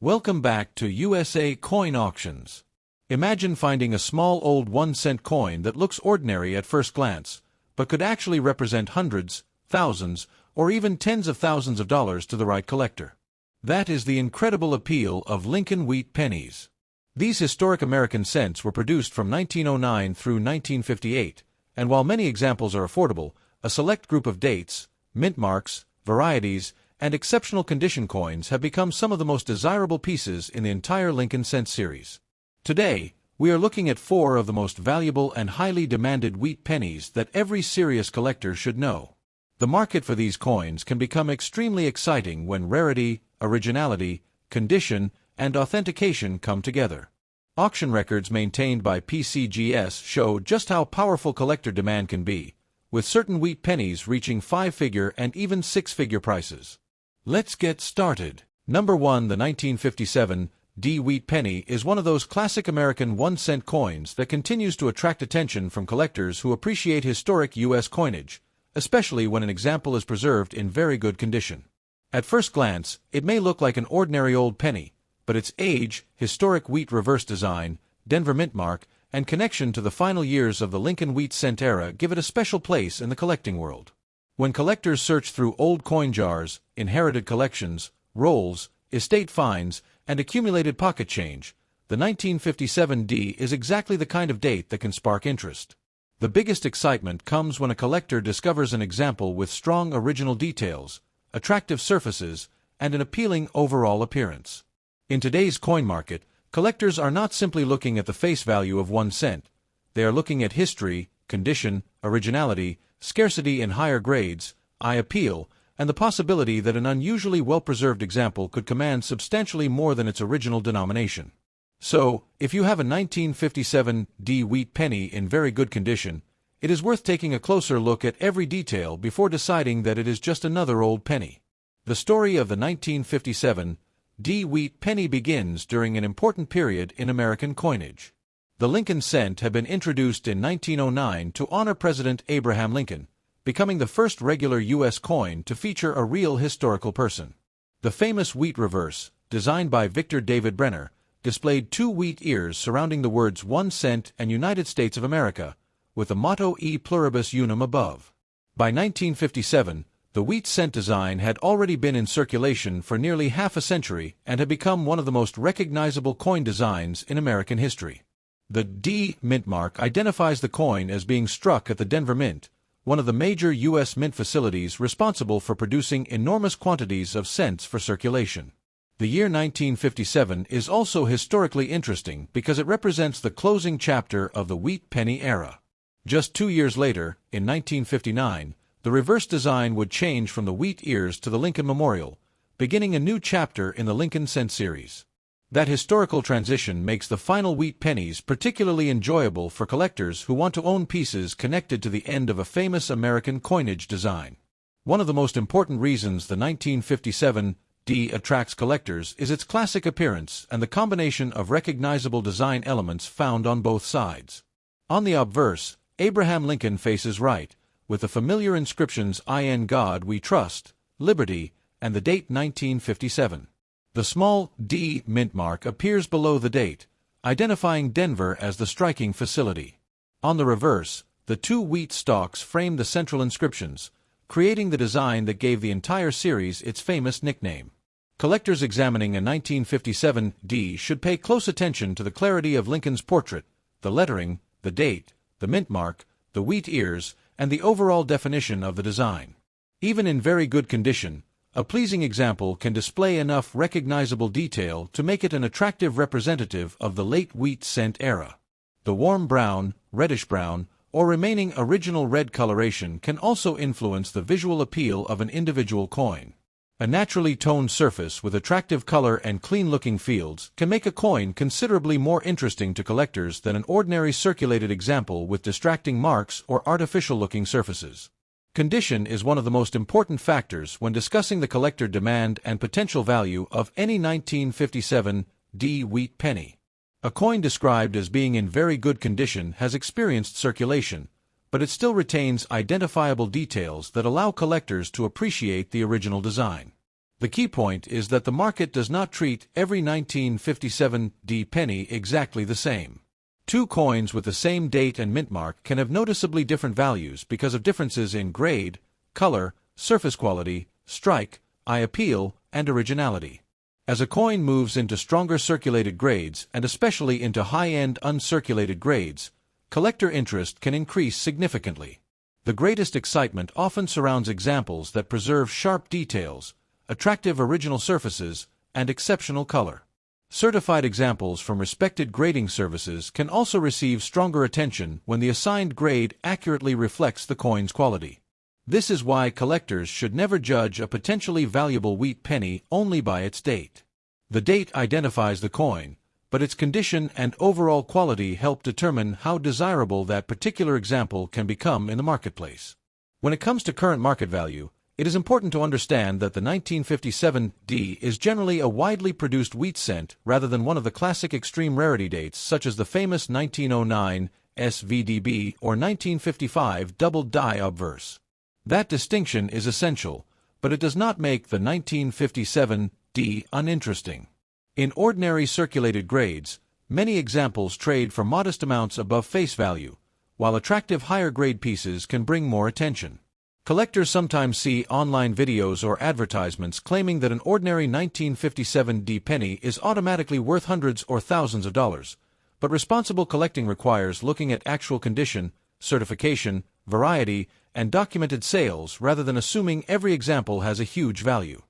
Welcome back to USA Coin Auctions. Imagine finding a small old 1-cent coin that looks ordinary at first glance, but could actually represent hundreds, thousands, or even tens of thousands of dollars to the right collector. That is the incredible appeal of Lincoln Wheat Pennies. These historic American cents were produced from 1909 through 1958, and while many examples are affordable, a select group of dates, mintmarks, varieties, and exceptional condition coins have become some of the most desirable pieces in the entire Lincoln Cent series. Today, we are looking at 4 of the most valuable and highly demanded wheat pennies that every serious collector should know. The market for these coins can become extremely exciting when rarity, originality, condition, and authentication come together. Auction records maintained by PCGS show just how powerful collector demand can be, with certain wheat pennies reaching 5-figure and even 6-figure prices. Let's get started. Number 1. The 1957 D Wheat Penny is one of those classic American 1-cent coins that continues to attract attention from collectors who appreciate historic U.S. coinage, especially when an example is preserved in very good condition. At first glance, it may look like an ordinary old penny, but its age, historic wheat reverse design, Denver mint mark, and connection to the final years of the Lincoln Wheat Cent era give it a special place in the collecting world. When collectors search through old coin jars, inherited collections, rolls, estate finds, and accumulated pocket change, the 1957 D is exactly the kind of date that can spark interest. The biggest excitement comes when a collector discovers an example with strong original details, attractive surfaces, and an appealing overall appearance. In today's coin market, collectors are not simply looking at the face value of 1 cent. They are looking at history, condition, originality, scarcity in higher grades, eye appeal, and the possibility that an unusually well-preserved example could command substantially more than its original denomination. So, if you have a 1957 D Wheat Penny in very good condition, it is worth taking a closer look at every detail before deciding that it is just another old penny. The story of the 1957 D Wheat Penny begins during an important period in American coinage. The Lincoln Cent had been introduced in 1909 to honor President Abraham Lincoln, becoming the first regular U.S. coin to feature a real historical person. The famous wheat reverse, designed by Victor David Brenner, displayed 2 wheat ears surrounding the words 1 cent and United States of America, with the motto E pluribus unum above. By 1957, the wheat cent design had already been in circulation for nearly half a century and had become one of the most recognizable coin designs in American history. The D mint mark identifies the coin as being struck at the Denver Mint, one of the major U.S. mint facilities responsible for producing enormous quantities of cents for circulation. The year 1957 is also historically interesting because it represents the closing chapter of the wheat penny era. Just 2 years later, in 1959, the reverse design would change from the wheat ears to the Lincoln Memorial, beginning a new chapter in the Lincoln Cent series. That historical transition makes the final wheat pennies particularly enjoyable for collectors who want to own pieces connected to the end of a famous American coinage design. One of the most important reasons the 1957 D attracts collectors is its classic appearance and the combination of recognizable design elements found on both sides. On the obverse, Abraham Lincoln faces right, with the familiar inscriptions "In God We Trust," "Liberty," and the date 1957. The small D mint mark appears below the date, identifying Denver as the striking facility. On the reverse, the 2 wheat stalks frame the central inscriptions, creating the design that gave the entire series its famous nickname. Collectors examining a 1957 D should pay close attention to the clarity of Lincoln's portrait, the lettering, the date, the mint mark, the wheat ears, and the overall definition of the design. Even in very good condition, a pleasing example can display enough recognizable detail to make it an attractive representative of the late wheat cent era. The warm brown, reddish-brown, or remaining original red coloration can also influence the visual appeal of an individual coin. A naturally toned surface with attractive color and clean-looking fields can make a coin considerably more interesting to collectors than an ordinary circulated example with distracting marks or artificial-looking surfaces. Condition is one of the most important factors when discussing the collector demand and potential value of any 1957 D Wheat Penny. A coin described as being in very good condition has experienced circulation, but it still retains identifiable details that allow collectors to appreciate the original design. The key point is that the market does not treat every 1957 D penny exactly the same. Two coins with the same date and mint mark can have noticeably different values because of differences in grade, color, surface quality, strike, eye appeal, and originality. As a coin moves into stronger circulated grades, and especially into high-end uncirculated grades, collector interest can increase significantly. The greatest excitement often surrounds examples that preserve sharp details, attractive original surfaces, and exceptional color. Certified examples from respected grading services can also receive stronger attention when the assigned grade accurately reflects the coin's quality. This is why collectors should never judge a potentially valuable wheat penny only by its date. The date identifies the coin, but its condition and overall quality help determine how desirable that particular example can become in the marketplace. When it comes to current market value, it is important to understand that the 1957 D is generally a widely produced wheat cent rather than one of the classic extreme rarity dates such as the famous 1909 SVDB or 1955 double die obverse. That distinction is essential, but it does not make the 1957 D uninteresting. In ordinary circulated grades, many examples trade for modest amounts above face value, while attractive higher grade pieces can bring more attention. Collectors sometimes see online videos or advertisements claiming that an ordinary 1957 D penny is automatically worth hundreds or thousands of dollars, but responsible collecting requires looking at actual condition, certification, variety, and documented sales rather than assuming every example has a huge value.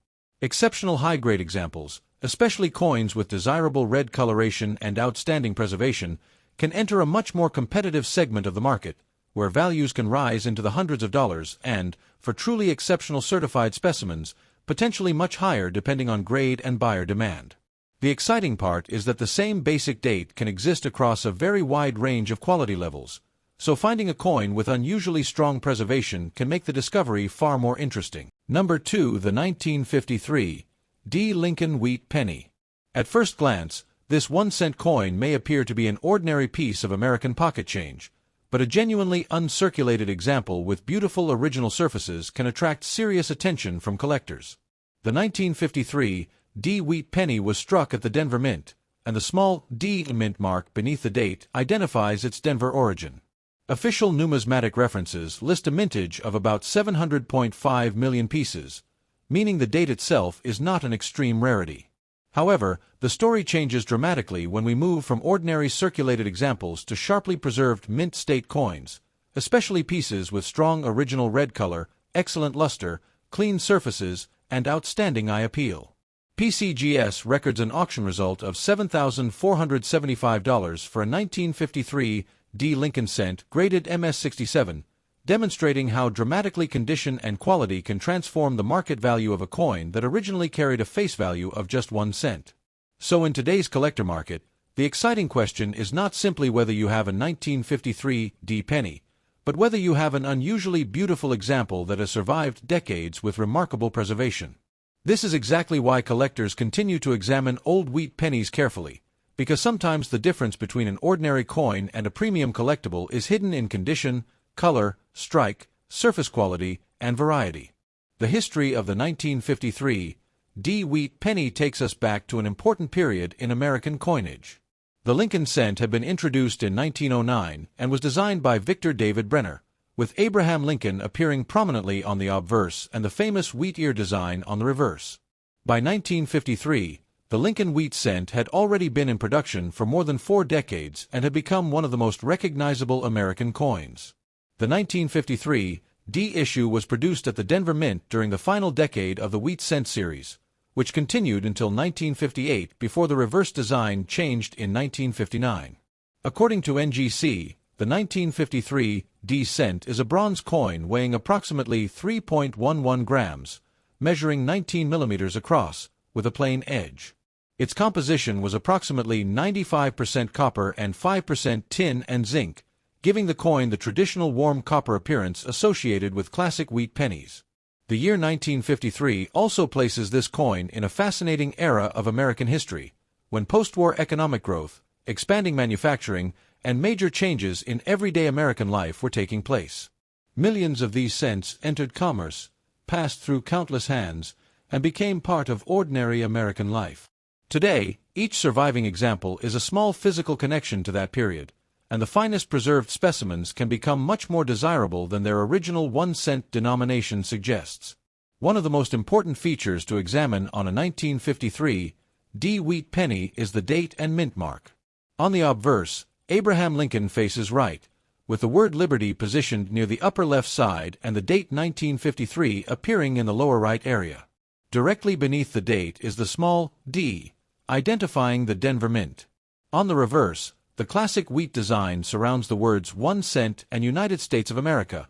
Exceptional high-grade examples, especially coins with desirable red coloration and outstanding preservation, can enter a much more competitive segment of the market, where values can rise into the hundreds of dollars and, for truly exceptional certified specimens, potentially much higher depending on grade and buyer demand. The exciting part is that the same basic date can exist across a very wide range of quality levels, so finding a coin with unusually strong preservation can make the discovery far more interesting. Number 2. The 1953 D. Lincoln Wheat Penny. At first glance, this 1-cent coin may appear to be an ordinary piece of American pocket change, but a genuinely uncirculated example with beautiful original surfaces can attract serious attention from collectors. The 1953 D. Wheat Penny was struck at the Denver Mint, and the small D mint mark beneath the date identifies its Denver origin. Official numismatic references list a mintage of about 700.5 million pieces, meaning the date itself is not an extreme rarity. However, the story changes dramatically when we move from ordinary circulated examples to sharply preserved mint state coins, especially pieces with strong original red color, excellent luster, clean surfaces, and outstanding eye appeal. PCGS records an auction result of $7,475 for a 1953 D. Lincoln cent graded MS67, demonstrating how dramatically condition and quality can transform the market value of a coin that originally carried a face value of just 1 cent. So in today's collector market, the exciting question is not simply whether you have a 1953 D penny, but whether you have an unusually beautiful example that has survived decades with remarkable preservation. This is exactly why collectors continue to examine old wheat pennies carefully, because sometimes the difference between an ordinary coin and a premium collectible is hidden in condition, color, strike, surface quality, and variety. The history of the 1953 D. Wheat Penny takes us back to an important period in American coinage. The Lincoln cent had been introduced in 1909 and was designed by Victor David Brenner, with Abraham Lincoln appearing prominently on the obverse and the famous wheat ear design on the reverse. By 1953, the Lincoln wheat cent had already been in production for more than 4 decades and had become one of the most recognizable American coins. The 1953 D issue was produced at the Denver Mint during the final decade of the wheat cent series, which continued until 1958 before the reverse design changed in 1959. According to NGC, the 1953 D cent is a bronze coin weighing approximately 3.11 grams, measuring 19 millimeters across, with a plain edge. Its composition was approximately 95% copper and 5% tin and zinc, giving the coin the traditional warm copper appearance associated with classic wheat pennies. The year 1953 also places this coin in a fascinating era of American history, when post-war economic growth, expanding manufacturing, and major changes in everyday American life were taking place. Millions of these cents entered commerce, passed through countless hands, and became part of ordinary American life. Today, each surviving example is a small physical connection to that period, and the finest preserved specimens can become much more desirable than their original 1-cent denomination suggests. One of the most important features to examine on a 1953 D wheat penny is the date and mint mark. On the obverse, Abraham Lincoln faces right, with the word Liberty positioned near the upper left side and the date 1953 appearing in the lower right area. Directly beneath the date is the small d, identifying the Denver Mint. On the reverse, the classic wheat design surrounds the words 1 cent and United States of America,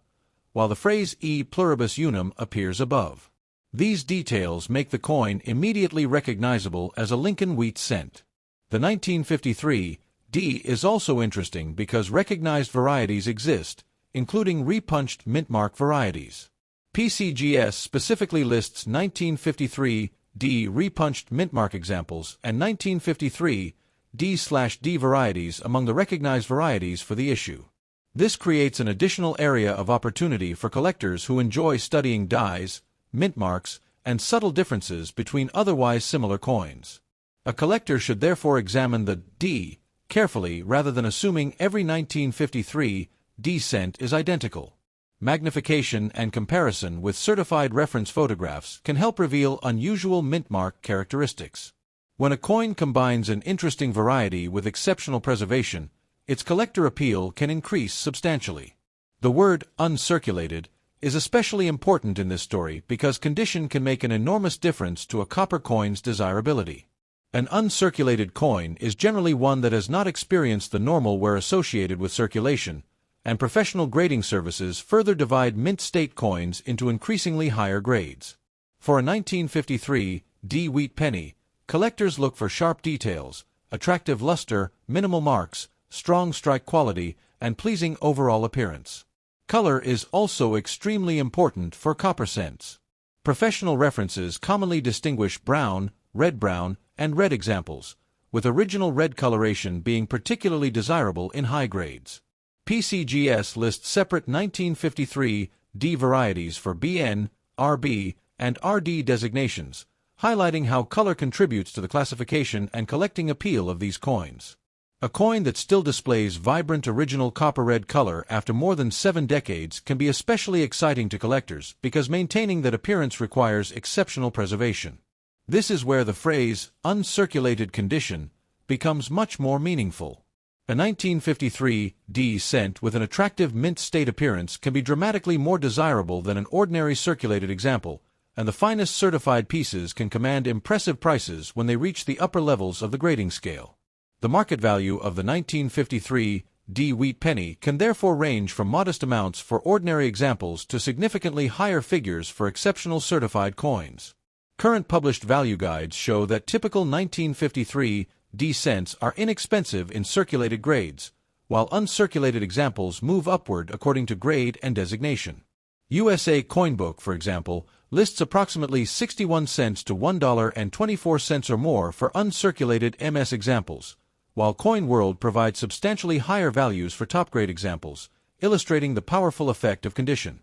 while the phrase e pluribus unum appears above. These details make the coin immediately recognizable as a Lincoln wheat cent. The 1953 D is also interesting because recognized varieties exist, including repunched mintmark varieties. PCGS specifically lists 1953 D repunched mintmark examples and 1953 D/D varieties among the recognized varieties for the issue. This creates an additional area of opportunity for collectors who enjoy studying dies, mint marks, and subtle differences between otherwise similar coins. A collector should therefore examine the D carefully rather than assuming every 1953 D cent is identical. Magnification and comparison with certified reference photographs can help reveal unusual mint mark characteristics. When a coin combines an interesting variety with exceptional preservation, its collector appeal can increase substantially. The word uncirculated is especially important in this story because condition can make an enormous difference to a copper coin's desirability. An uncirculated coin is generally one that has not experienced the normal wear associated with circulation, and professional grading services further divide mint state coins into increasingly higher grades. For a 1953 D wheat penny, collectors look for sharp details, attractive luster, minimal marks, strong strike quality, and pleasing overall appearance. Color is also extremely important for copper cents. Professional references commonly distinguish brown, red-brown, and red examples, with original red coloration being particularly desirable in high grades. PCGS lists separate 1953 D varieties for BN, RB, and RD designations, highlighting how color contributes to the classification and collecting appeal of these coins. A coin that still displays vibrant original copper red color after more than 7 decades can be especially exciting to collectors because maintaining that appearance requires exceptional preservation. This is where the phrase uncirculated condition becomes much more meaningful. A 1953 D cent with an attractive mint state appearance can be dramatically more desirable than an ordinary circulated example, and the finest certified pieces can command impressive prices when they reach the upper levels of the grading scale. The market value of the 1953 D wheat penny can therefore range from modest amounts for ordinary examples to significantly higher figures for exceptional certified coins. Current published value guides show that typical 1953 D cents are inexpensive in circulated grades, while uncirculated examples move upward according to grade and designation. USA Coinbook, for example, lists approximately 61 cents to $1.24 or more for uncirculated MS examples, while Coin World provides substantially higher values for top-grade examples, illustrating the powerful effect of condition.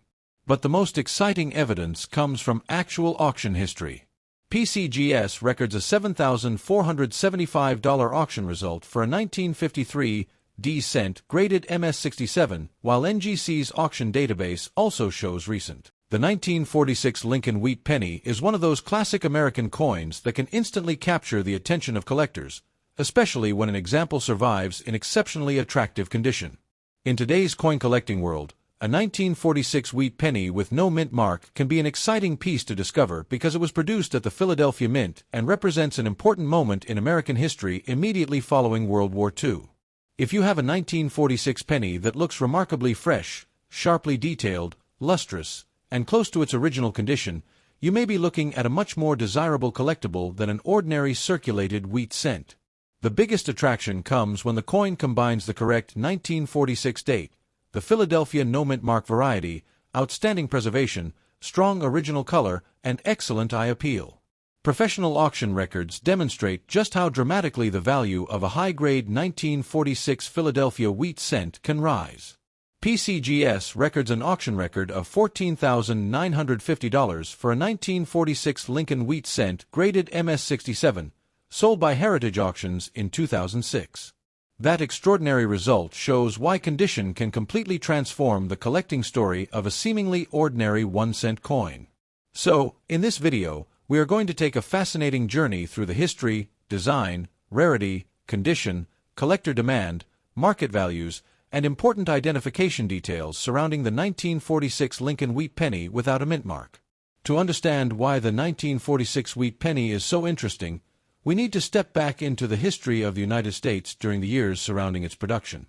But the most exciting evidence comes from actual auction history. PCGS records a $7,475 auction result for a 1953 D cent graded MS67, while NGC's auction database also shows recent. The 1946 Lincoln wheat penny is one of those classic American coins that can instantly capture the attention of collectors, especially when an example survives in exceptionally attractive condition. In today's coin collecting world, a 1946 wheat penny with no mint mark can be an exciting piece to discover because it was produced at the Philadelphia Mint and represents an important moment in American history immediately following World War II. If you have a 1946 penny that looks remarkably fresh, sharply detailed, lustrous, and close to its original condition, you may be looking at a much more desirable collectible than an ordinary circulated wheat cent. The biggest attraction comes when the coin combines the correct 1946 date, the Philadelphia no mint mark variety, outstanding preservation, strong original color, and excellent eye appeal. Professional auction records demonstrate just how dramatically the value of a high-grade 1946 Philadelphia wheat cent can rise. PCGS records an auction record of $14,950 for a 1946 Lincoln Wheat Cent graded MS-67, sold by Heritage Auctions in 2006. That extraordinary result shows why condition can completely transform the collecting story of a seemingly ordinary 1-cent coin. So, in this video, we are going to take a fascinating journey through the history, design, rarity, condition, collector demand, market values, and important identification details surrounding the 1946 Lincoln Wheat Penny without a mint mark. To understand why the 1946 Wheat Penny is so interesting, we need to step back into the history of the United States during the years surrounding its production.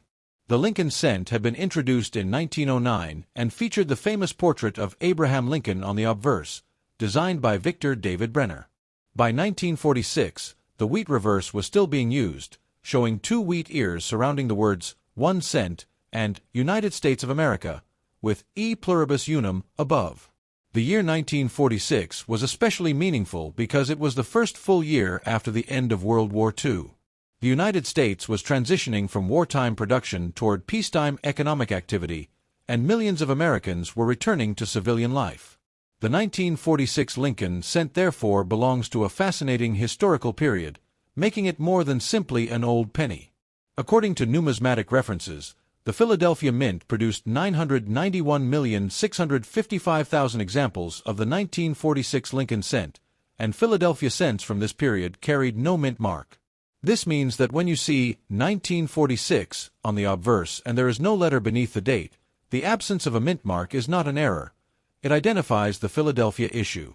The Lincoln cent had been introduced in 1909 and featured the famous portrait of Abraham Lincoln on the obverse, designed by Victor David Brenner. By 1946, the wheat reverse was still being used, showing two wheat ears surrounding the words 1 cent and United States of America, with E pluribus unum above. The year 1946 was especially meaningful because it was the first full year after the end of World War II. The United States was transitioning from wartime production toward peacetime economic activity, and millions of Americans were returning to civilian life. The 1946 Lincoln cent therefore belongs to a fascinating historical period, making it more than simply an old penny. According to numismatic references, the Philadelphia Mint produced 991,655,000 examples of the 1946 Lincoln cent, and Philadelphia cents from this period carried no mint mark. This means that when you see 1946 on the obverse and there is no letter beneath the date, the absence of a mint mark is not an error. It identifies the Philadelphia issue.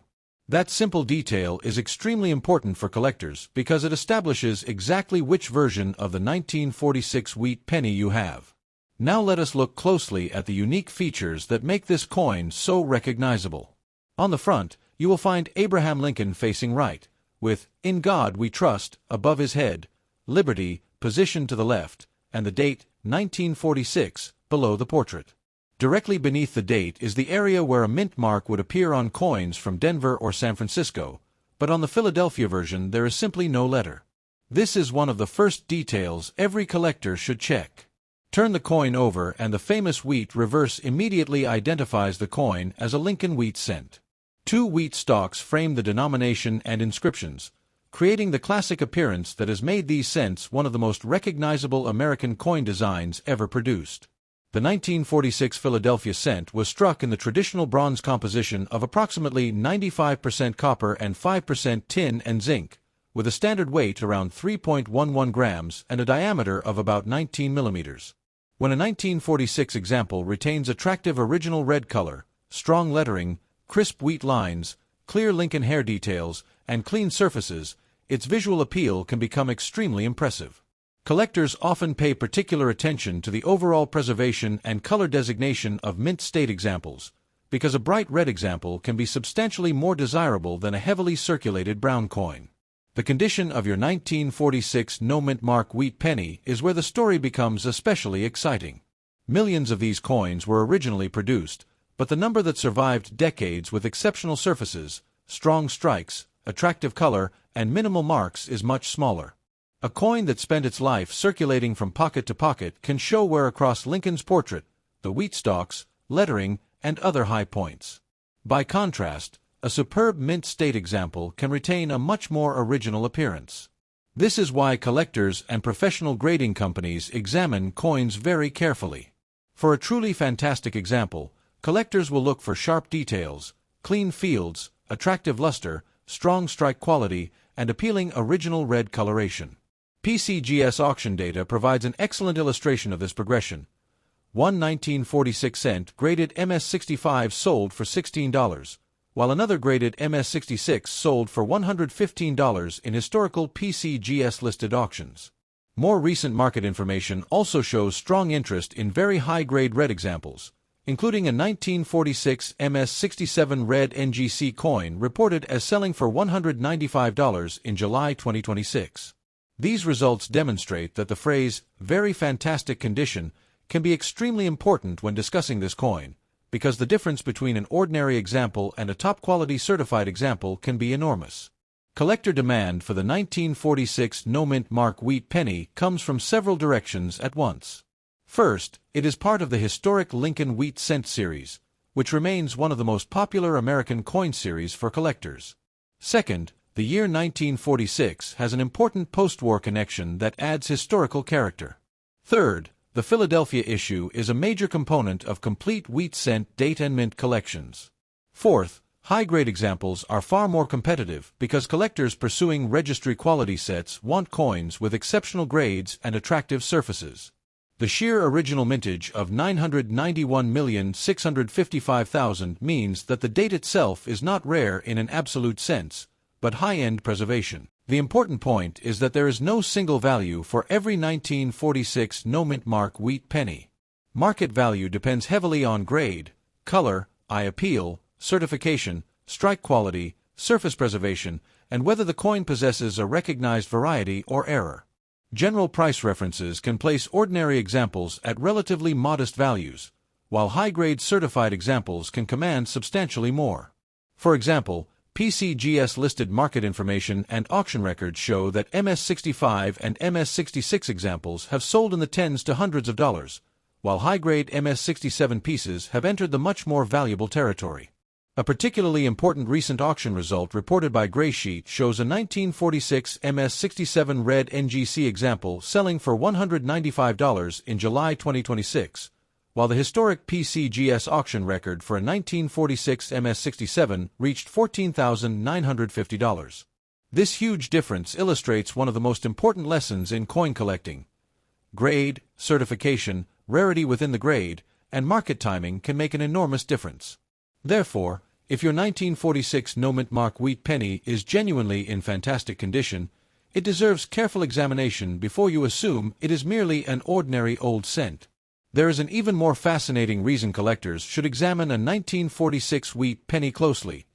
That simple detail is extremely important for collectors because it establishes exactly which version of the 1946 wheat penny you have. Now let us look closely at the unique features that make this coin so recognizable. On the front, you will find Abraham Lincoln facing right, with "In God We Trust" above his head, "Liberty" positioned to the left, and the date 1946 below the portrait. Directly beneath the date is the area where a mint mark would appear on coins from Denver or San Francisco, but on the Philadelphia version there is simply no letter. This is one of the first details every collector should check. Turn the coin over and the famous wheat reverse immediately identifies the coin as a Lincoln wheat cent. Two wheat stalks frame the denomination and inscriptions, creating the classic appearance that has made these cents one of the most recognizable American coin designs ever produced. The 1946 Philadelphia cent was struck in the traditional bronze composition of approximately 95% copper and 5% tin and zinc, with a standard weight around 3.11 grams and a diameter of about 19 millimeters. When a 1946 example retains attractive original red color, strong lettering, crisp wheat lines, clear Lincoln hair details, and clean surfaces, its visual appeal can become extremely impressive. Collectors often pay particular attention to the overall preservation and color designation of mint state examples, because a bright red example can be substantially more desirable than a heavily circulated brown coin. The condition of your 1946 no mint mark wheat penny is where the story becomes especially exciting. Millions of these coins were originally produced, but the number that survived decades with exceptional surfaces, strong strikes, attractive color, and minimal marks is much smaller. A coin that spent its life circulating from pocket to pocket can show wear across Lincoln's portrait, the wheat stalks, lettering, and other high points. By contrast, a superb mint state example can retain a much more original appearance. This is why collectors and professional grading companies examine coins very carefully. For a truly fantastic example, collectors will look for sharp details, clean fields, attractive luster, strong strike quality, and appealing original red coloration. PCGS auction data provides an excellent illustration of this progression. One 1946 cent graded MS-65 sold for $16, while another graded MS-66 sold for $115 in historical PCGS-listed auctions. More recent market information also shows strong interest in very high-grade red examples, including a 1946 MS-67 red NGC coin reported as selling for $195 in July 2026. These results demonstrate that the phrase, "very fantastic condition," can be extremely important when discussing this coin, because the difference between an ordinary example and a top-quality certified example can be enormous. Collector demand for the 1946 no mint mark wheat penny comes from several directions at once. First, it is part of the historic Lincoln Wheat Cent series, which remains one of the most popular American coin series for collectors. Second, the year 1946 has an important post-war connection that adds historical character. Third, the Philadelphia issue is a major component of complete wheat cent date and mint collections. Fourth, high-grade examples are far more competitive because collectors pursuing registry quality sets want coins with exceptional grades and attractive surfaces. The sheer original mintage of 991,655,000 means that the date itself is not rare in an absolute sense, but high-end preservation. The important point is that there is no single value for every 1946 no-mintmark wheat penny. Market value depends heavily on grade, color, eye appeal, certification, strike quality, surface preservation, and whether the coin possesses a recognized variety or error. General price references can place ordinary examples at relatively modest values, while high-grade certified examples can command substantially more. For example, PCGS-listed market information and auction records show that MS-65 and MS-66 examples have sold in the tens to hundreds of dollars, while high-grade MS-67 pieces have entered the much more valuable territory. A particularly important recent auction result reported by Graysheet shows a 1946 MS-67 red NGC example selling for $195 in July 2026, while the historic PCGS auction record for a 1946 MS-67 reached $14,950. This huge difference illustrates one of the most important lessons in coin collecting. Grade, certification, rarity within the grade, and market timing can make an enormous difference. Therefore, if your 1946 no-mintmark wheat penny is genuinely in fantastic condition, it deserves careful examination before you assume it is merely an ordinary old cent. There is an even more fascinating reason collectors should examine a 1946 wheat penny closely.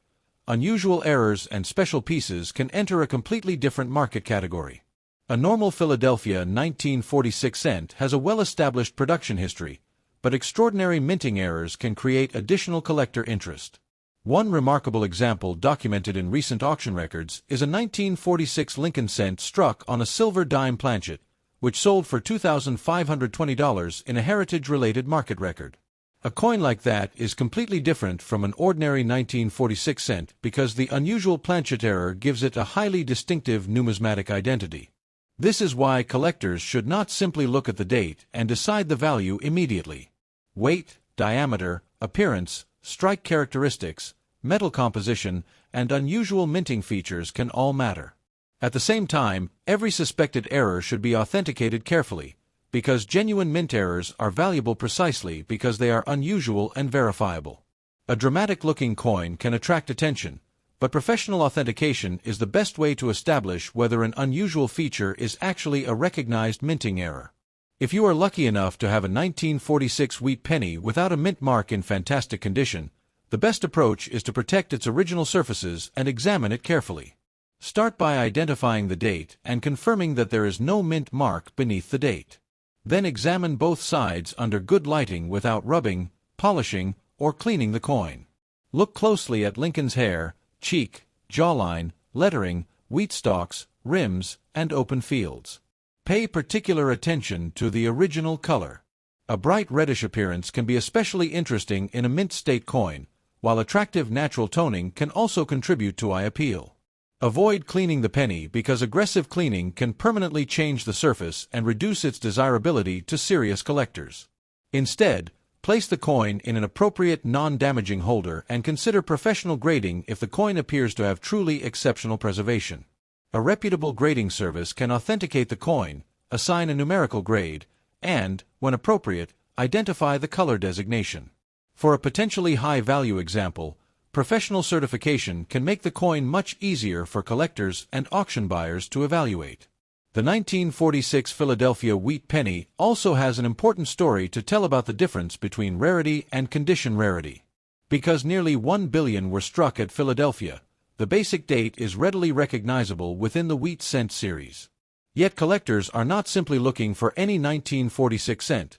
Unusual errors and special pieces can enter a completely different market category. A normal Philadelphia 1946 cent has a well-established production history, but extraordinary minting errors can create additional collector interest. One remarkable example documented in recent auction records is a 1946 Lincoln cent struck on a silver dime planchet, which sold for $2,520 in a heritage-related market record. A coin like that is completely different from an ordinary 1946 cent because the unusual planchet error gives it a highly distinctive numismatic identity. This is why collectors should not simply look at the date and decide the value immediately. Weight, diameter, appearance, strike characteristics, metal composition, and unusual minting features can all matter. At the same time, every suspected error should be authenticated carefully, because genuine mint errors are valuable precisely because they are unusual and verifiable. A dramatic-looking coin can attract attention, but professional authentication is the best way to establish whether an unusual feature is actually a recognized minting error. If you are lucky enough to have a 1946 wheat penny without a mint mark in fantastic condition, the best approach is to protect its original surfaces and examine it carefully. Start by identifying the date and confirming that there is no mint mark beneath the date. Then examine both sides under good lighting without rubbing, polishing, or cleaning the coin. Look closely at Lincoln's hair, cheek, jawline, lettering, wheat stalks, rims, and open fields. Pay particular attention to the original color. A bright reddish appearance can be especially interesting in a mint state coin, while attractive natural toning can also contribute to eye appeal. Avoid cleaning the penny because aggressive cleaning can permanently change the surface and reduce its desirability to serious collectors. Instead, place the coin in an appropriate non-damaging holder and consider professional grading if the coin appears to have truly exceptional preservation. A reputable grading service can authenticate the coin, assign a numerical grade, and, when appropriate, identify the color designation. For a potentially high-value example, professional certification can make the coin much easier for collectors and auction buyers to evaluate. The 1946 Philadelphia wheat penny also has an important story to tell about the difference between rarity and condition rarity. Because nearly 1 billion were struck at Philadelphia, the basic date is readily recognizable within the wheat cent series. Yet collectors are not simply looking for any 1946 cent.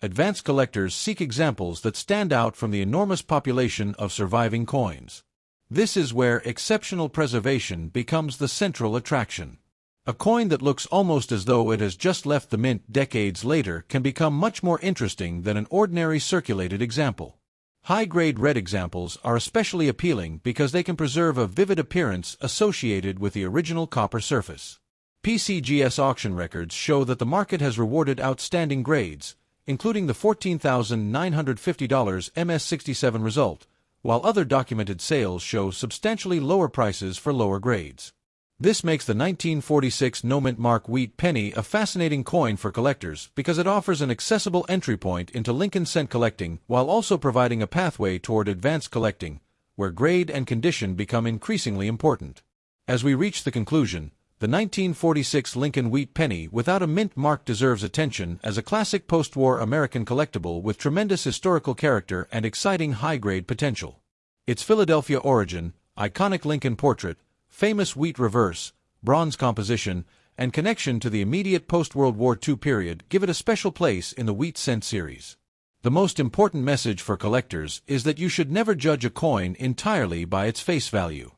Advanced collectors seek examples that stand out from the enormous population of surviving coins. This is where exceptional preservation becomes the central attraction. A coin that looks almost as though it has just left the mint decades later can become much more interesting than an ordinary circulated example. High-grade red examples are especially appealing because they can preserve a vivid appearance associated with the original copper surface. PCGS auction records show that the market has rewarded outstanding grades, including the $14,950 MS-67 result, while other documented sales show substantially lower prices for lower grades. This makes the 1946 no-mint-mark wheat penny a fascinating coin for collectors because it offers an accessible entry point into Lincoln cent collecting while also providing a pathway toward advanced collecting, where grade and condition become increasingly important. As we reach the conclusion, the 1946 Lincoln wheat penny without a mint mark deserves attention as a classic post-war American collectible with tremendous historical character and exciting high-grade potential. Its Philadelphia origin, iconic Lincoln portrait, famous wheat reverse, bronze composition, and connection to the immediate post-World War II period give it a special place in the wheat cent series. The most important message for collectors is that you should never judge a coin entirely by its face value.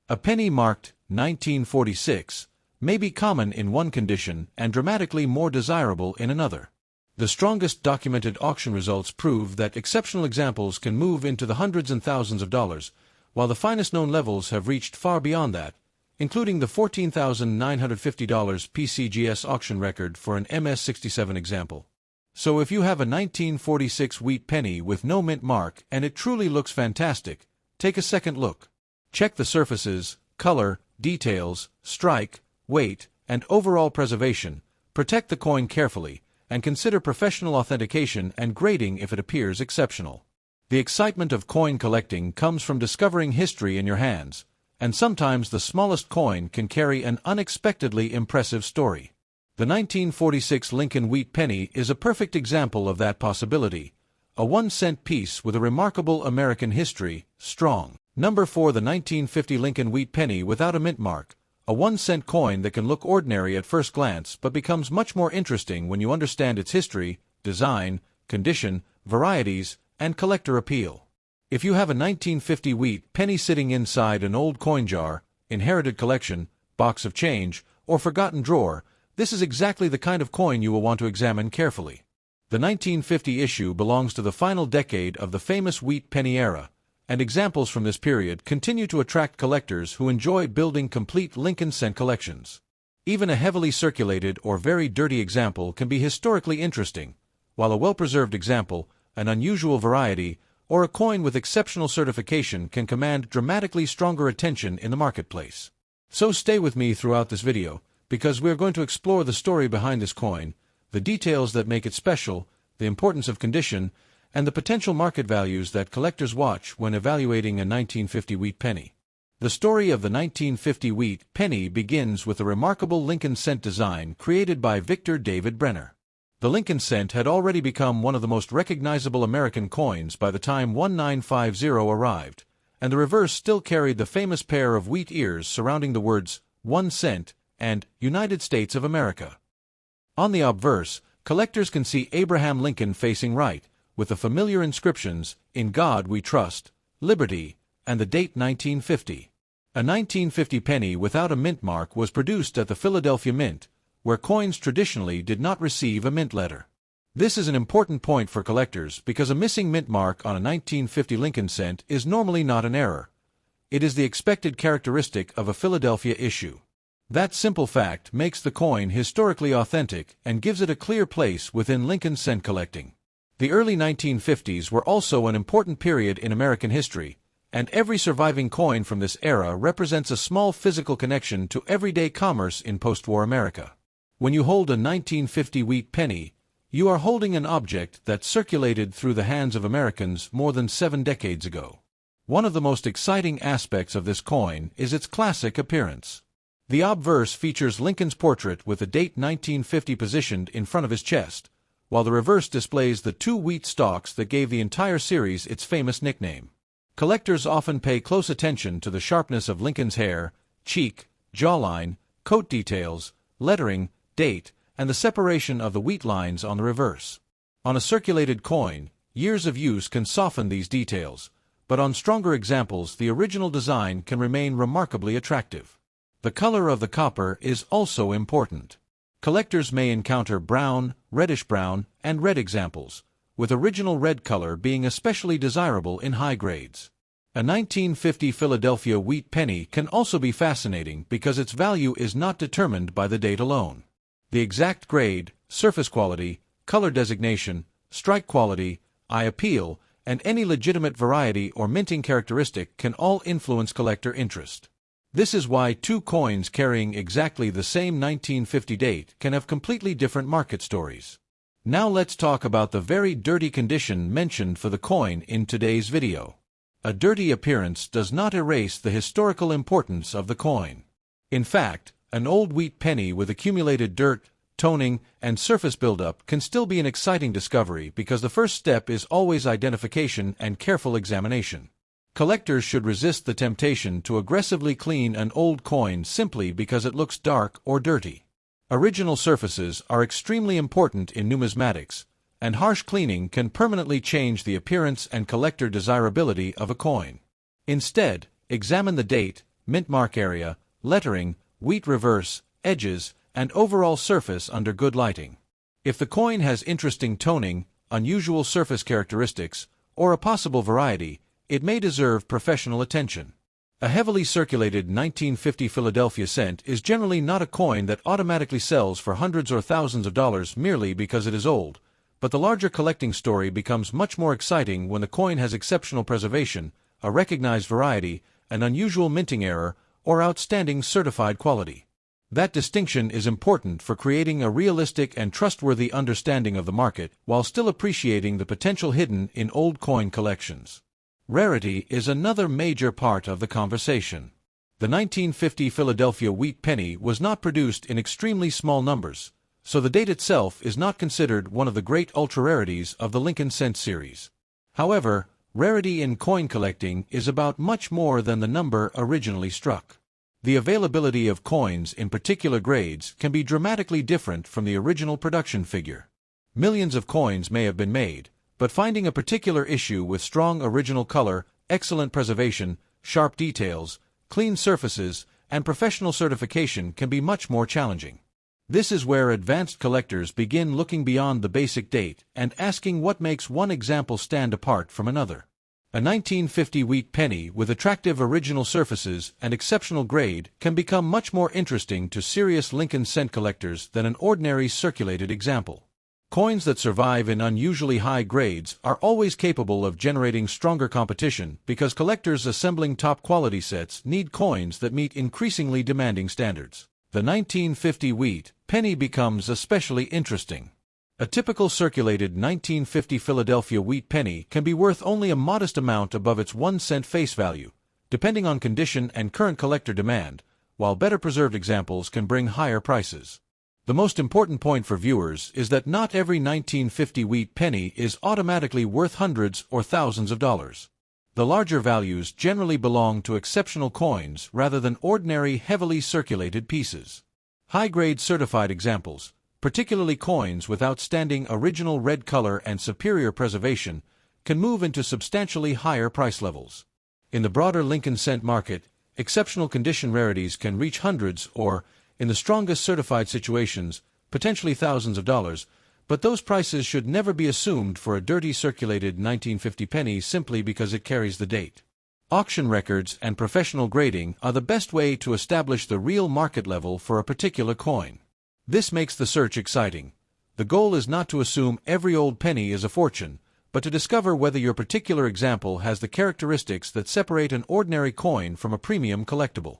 A penny marked 1946 may be common in one condition and dramatically more desirable in another. The strongest documented auction results prove that exceptional examples can move into the hundreds and thousands of dollars, while the finest known levels have reached far beyond that, including the $14,950 PCGS auction record for an MS-67 example. So if you have a 1946 wheat penny with no mint mark and it truly looks fantastic, take a second look. Check the surfaces, color, details, strike, weight, and overall preservation, protect the coin carefully, and consider professional authentication and grading if it appears exceptional. The excitement of coin collecting comes from discovering history in your hands, and sometimes the smallest coin can carry an unexpectedly impressive story. The 1946 Lincoln wheat penny is a perfect example of that possibility, a 1-cent piece with a remarkable American history, strong. Number 4. The 1950 Lincoln wheat penny without a mint mark, a 1-cent coin that can look ordinary at first glance but becomes much more interesting when you understand its history, design, condition, varieties, and collector appeal. If you have a 1950 wheat penny sitting inside an old coin jar, inherited collection, box of change, or forgotten drawer, this is exactly the kind of coin you will want to examine carefully. The 1950 issue belongs to the final decade of the famous wheat penny era, and examples from this period continue to attract collectors who enjoy building complete Lincoln cent collections. Even a heavily circulated or very dirty example can be historically interesting, while a well-preserved example, an unusual variety, or a coin with exceptional certification can command dramatically stronger attention in the marketplace. So stay with me throughout this video, because we are going to explore the story behind this coin, the details that make it special, the importance of condition, and the potential market values that collectors watch when evaluating a 1950 wheat penny. The story of the 1950 wheat penny begins with a remarkable Lincoln cent design created by Victor David Brenner. The Lincoln cent had already become one of the most recognizable American coins by the time 1950 arrived, and the reverse still carried the famous pair of wheat ears surrounding the words 1 cent and United States of America. On the obverse, collectors can see Abraham Lincoln facing right, with the familiar inscriptions, "In God We Trust," "Liberty," and the date 1950. A 1950 penny without a mint mark was produced at the Philadelphia Mint, where coins traditionally did not receive a mint letter. This is an important point for collectors because a missing mint mark on a 1950 Lincoln cent is normally not an error. It is the expected characteristic of a Philadelphia issue. That simple fact makes the coin historically authentic and gives it a clear place within Lincoln cent collecting. The early 1950s were also an important period in American history, and every surviving coin from this era represents a small physical connection to everyday commerce in post-war America. When you hold a 1950 wheat penny, you are holding an object that circulated through the hands of Americans more than 7 decades ago. One of the most exciting aspects of this coin is its classic appearance. The obverse features Lincoln's portrait with the date 1950 positioned in front of his chest, while the reverse displays the 2 wheat stalks that gave the entire series its famous nickname. Collectors often pay close attention to the sharpness of Lincoln's hair, cheek, jawline, coat details, lettering, date, and the separation of the wheat lines on the reverse. On a circulated coin, years of use can soften these details, but on stronger examples the original design can remain remarkably attractive. The color of the copper is also important. Collectors may encounter brown, reddish-brown, and red examples, with original red color being especially desirable in high grades. A 1950 Philadelphia wheat penny can also be fascinating because its value is not determined by the date alone. The exact grade, surface quality, color designation, strike quality, eye appeal, and any legitimate variety or minting characteristic can all influence collector interest. This is why two coins carrying exactly the same 1950 date can have completely different market stories. Now let's talk about the very dirty condition mentioned for the coin in today's video. A dirty appearance does not erase the historical importance of the coin. In fact, an old wheat penny with accumulated dirt, toning, and surface buildup can still be an exciting discovery because the first step is always identification and careful examination. Collectors should resist the temptation to aggressively clean an old coin simply because it looks dark or dirty. Original surfaces are extremely important in numismatics, and harsh cleaning can permanently change the appearance and collector desirability of a coin. Instead, examine the date, mint mark area, lettering, wheat reverse, edges, and overall surface under good lighting. If the coin has interesting toning, unusual surface characteristics, or a possible variety, it may deserve professional attention. A heavily circulated 1950 Philadelphia cent is generally not a coin that automatically sells for hundreds or thousands of dollars merely because it is old, but the larger collecting story becomes much more exciting when the coin has exceptional preservation, a recognized variety, an unusual minting error, or outstanding certified quality. That distinction is important for creating a realistic and trustworthy understanding of the market while still appreciating the potential hidden in old coin collections. Rarity is another major part of the conversation. The 1950 Philadelphia wheat penny was not produced in extremely small numbers, so the date itself is not considered one of the great ultra-rarities of the Lincoln cent series. However, rarity in coin collecting is about much more than the number originally struck. The availability of coins in particular grades can be dramatically different from the original production figure. Millions of coins may have been made, but finding a particular issue with strong original color, excellent preservation, sharp details, clean surfaces, and professional certification can be much more challenging. This is where advanced collectors begin looking beyond the basic date and asking what makes one example stand apart from another. A 1950 wheat penny with attractive original surfaces and exceptional grade can become much more interesting to serious Lincoln cent collectors than an ordinary circulated example. Coins that survive in unusually high grades are always capable of generating stronger competition because collectors assembling top-quality sets need coins that meet increasingly demanding standards. The 1950 wheat penny becomes especially interesting. A typical circulated 1950 Philadelphia wheat penny can be worth only a modest amount above its 1-cent face value, depending on condition and current collector demand, while better preserved examples can bring higher prices. The most important point for viewers is that not every 1950 wheat penny is automatically worth hundreds or thousands of dollars. The larger values generally belong to exceptional coins rather than ordinary heavily circulated pieces. High-grade certified examples, particularly coins with outstanding original red color and superior preservation, can move into substantially higher price levels. In the broader Lincoln cent market, exceptional condition rarities can reach hundreds or, in the strongest certified situations, potentially thousands of dollars, but those prices should never be assumed for a dirty circulated 1950 penny simply because it carries the date. Auction records and professional grading are the best way to establish the real market level for a particular coin. This makes the search exciting. The goal is not to assume every old penny is a fortune, but to discover whether your particular example has the characteristics that separate an ordinary coin from a premium collectible.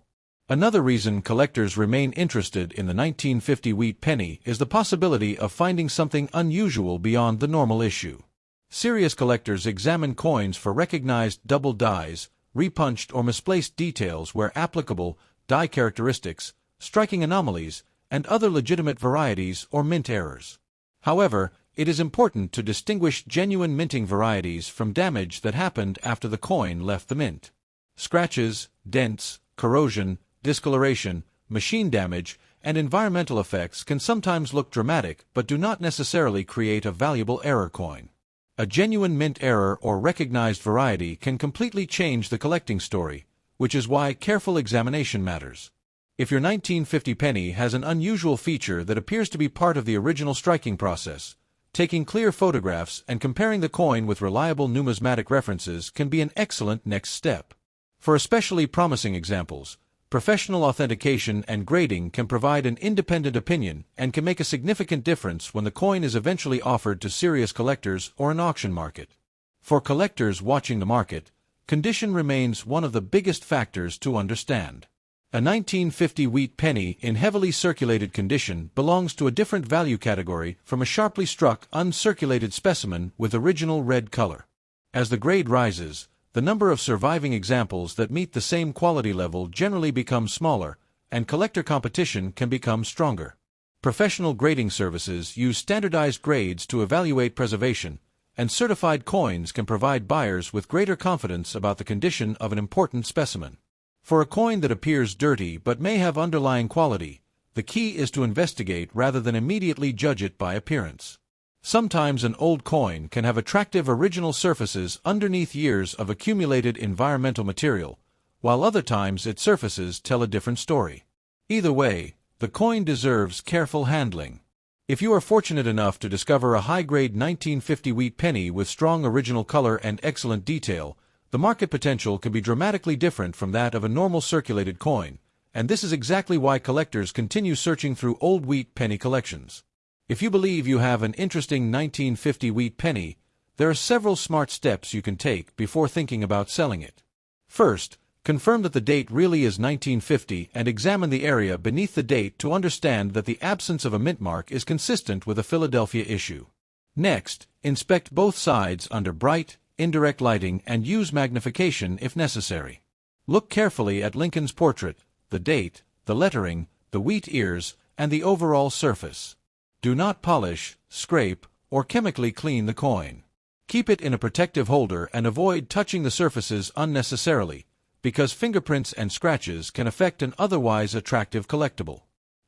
Another reason collectors remain interested in the 1950 wheat penny is the possibility of finding something unusual beyond the normal issue. Serious collectors examine coins for recognized double dies, repunched or misplaced details where applicable, die characteristics, striking anomalies, and other legitimate varieties or mint errors. However, it is important to distinguish genuine minting varieties from damage that happened after the coin left the mint. Scratches, dents, corrosion, discoloration, machine damage, and environmental effects can sometimes look dramatic but do not necessarily create a valuable error coin. A genuine mint error or recognized variety can completely change the collecting story, which is why careful examination matters. If your 1950 penny has an unusual feature that appears to be part of the original striking process, taking clear photographs and comparing the coin with reliable numismatic references can be an excellent next step. For especially promising examples, professional authentication and grading can provide an independent opinion and can make a significant difference when the coin is eventually offered to serious collectors or an auction market. For collectors watching the market, condition remains one of the biggest factors to understand. A 1950 wheat penny in heavily circulated condition belongs to a different value category from a sharply struck, uncirculated specimen with original red color. As the grade rises, the number of surviving examples that meet the same quality level generally becomes smaller, and collector competition can become stronger. Professional grading services use standardized grades to evaluate preservation, and certified coins can provide buyers with greater confidence about the condition of an important specimen. For a coin that appears dirty but may have underlying quality, the key is to investigate rather than immediately judge it by appearance. Sometimes an old coin can have attractive original surfaces underneath years of accumulated environmental material, while other times its surfaces tell a different story. Either way, the coin deserves careful handling. If you are fortunate enough to discover a high-grade 1950 wheat penny with strong original color and excellent detail, the market potential can be dramatically different from that of a normal circulated coin, and this is exactly why collectors continue searching through old wheat penny collections. If you believe you have an interesting 1950 wheat penny, there are several smart steps you can take before thinking about selling it. First, confirm that the date really is 1950 and examine the area beneath the date to understand that the absence of a mintmark is consistent with a Philadelphia issue. Next, inspect both sides under bright, indirect lighting and use magnification if necessary. Look carefully at Lincoln's portrait, the date, the lettering, the wheat ears, and the overall surface. Do not polish, scrape, or chemically clean the coin. Keep it in a protective holder and avoid touching the surfaces unnecessarily, because fingerprints and scratches can affect an otherwise attractive collectible.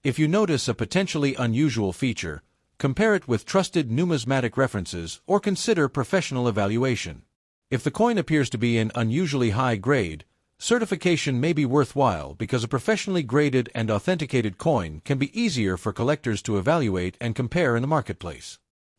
If you notice a potentially unusual feature, compare it with trusted numismatic references or consider professional evaluation. If the coin appears to be an unusually high grade, certification may be worthwhile because a professionally graded and authenticated coin can be easier for collectors to evaluate and compare in the marketplace.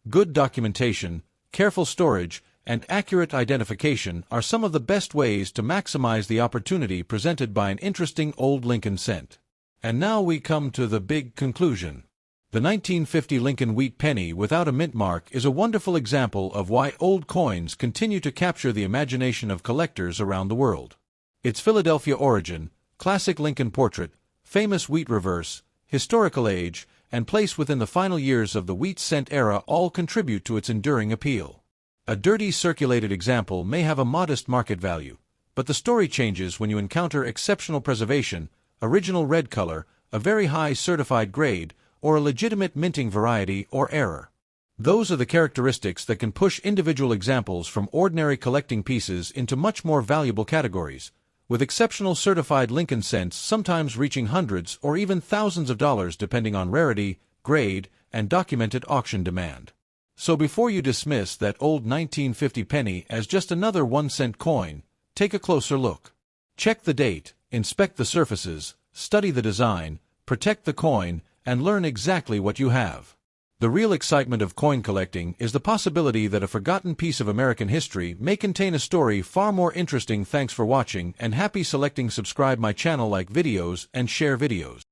Good documentation, careful storage, and accurate identification are some of the best ways to maximize the opportunity presented by an interesting old Lincoln cent. And now we come to the big conclusion. The 1950 Lincoln wheat penny without a mint mark is a wonderful example of why old coins continue to capture the imagination of collectors around the world. Its Philadelphia origin, classic Lincoln portrait, famous wheat reverse, historical age, and place within the final years of the wheat cent era all contribute to its enduring appeal. A dirty circulated example may have a modest market value, but the story changes when you encounter exceptional preservation, original red color, a very high certified grade, or a legitimate minting variety or error. Those are the characteristics that can push individual examples from ordinary collecting pieces into much more valuable categories, with exceptional certified Lincoln cents sometimes reaching hundreds or even thousands of dollars depending on rarity, grade, and documented auction demand. So before you dismiss that old 1950 penny as just another 1-cent coin, take a closer look. Check the date, inspect the surfaces, study the design, protect the coin, and learn exactly what you have. The real excitement of coin collecting is the possibility that a forgotten piece of American history may contain a story far more interesting. Thanks for watching, and happy selecting. Subscribe my channel, like videos, and share videos.